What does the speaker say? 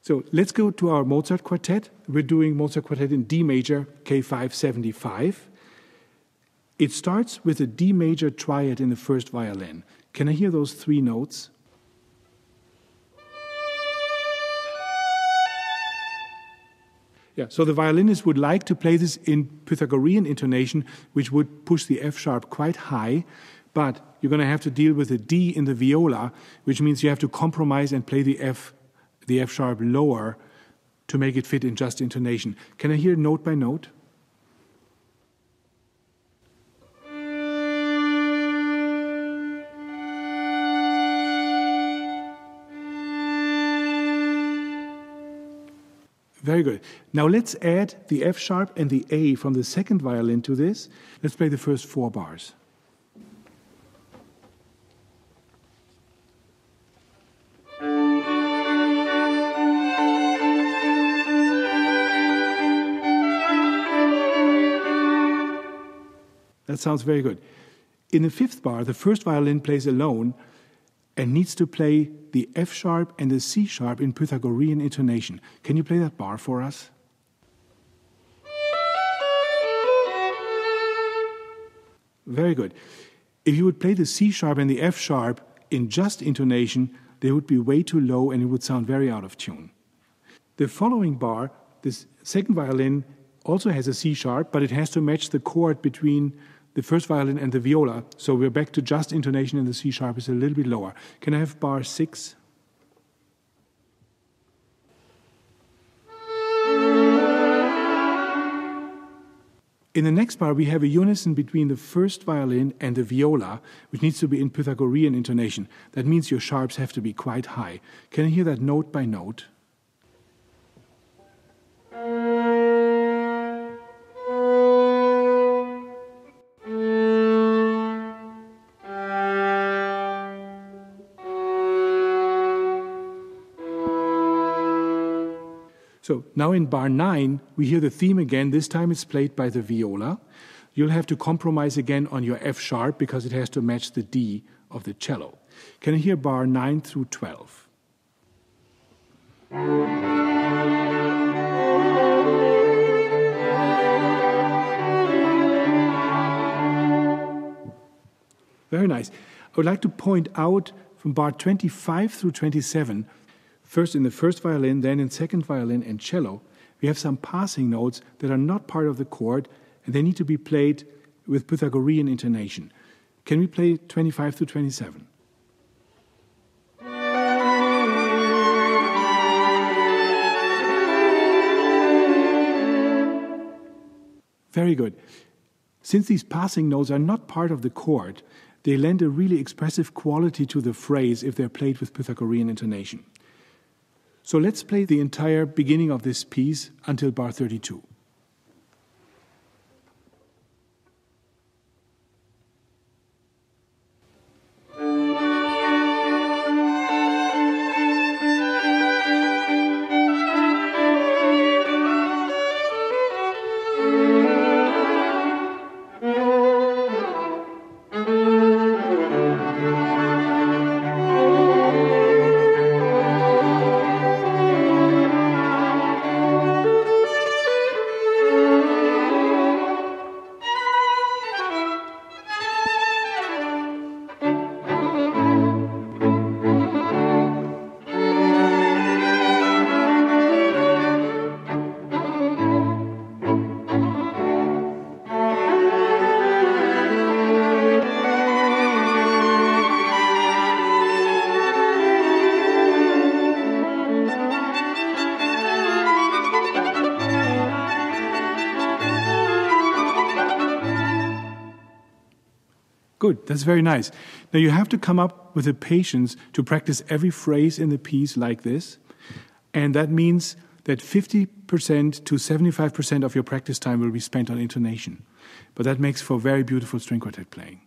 So let's go to our Mozart quartet. We're doing Mozart quartet in D major, K575. It starts with a D major triad in the first violin. Can I hear those three notes? Yeah, so the violinist would like to play this in Pythagorean intonation, which would push the F sharp quite high, but you're going to have to deal with a D in the viola, which means you have to compromise and play the F sharp lower to make it fit in just intonation. Can I hear note by note? Very good. Now let's add the F sharp and the A from the second violin to this. Let's play the first 4 bars. That sounds very good. In the 5th bar, the first violin plays alone and needs to play the F sharp and the C sharp in Pythagorean intonation. Can you play that bar for us? Very good. If you would play the C sharp and the F sharp in just intonation, they would be way too low and it would sound very out of tune. The following bar, this second violin also has a C sharp, but it has to match the chord between the first violin and the viola. So we're back to just intonation and the C sharp is a little bit lower. Can I have bar 6? In the next bar, we have a unison between the first violin and the viola, which needs to be in Pythagorean intonation. That means your sharps have to be quite high. Can I hear that note by note? So now in bar 9, we hear the theme again. This time it's played by the viola. You'll have to compromise again on your F sharp because it has to match the D of the cello. Can I hear bar 9 through 12? Very nice. I would like to point out from bar 25 through 27, first in the first violin, then in second violin and cello, we have some passing notes that are not part of the chord, and they need to be played with Pythagorean intonation. Can we play 25 through 27? Very good. Since these passing notes are not part of the chord, they lend a really expressive quality to the phrase if they're played with Pythagorean intonation. So let's play the entire beginning of this piece until bar 32. Good, that's very nice. Now you have to come up with the patience to practice every phrase in the piece like this. And that means that 50% to 75% of your practice time will be spent on intonation. But that makes for very beautiful string quartet playing.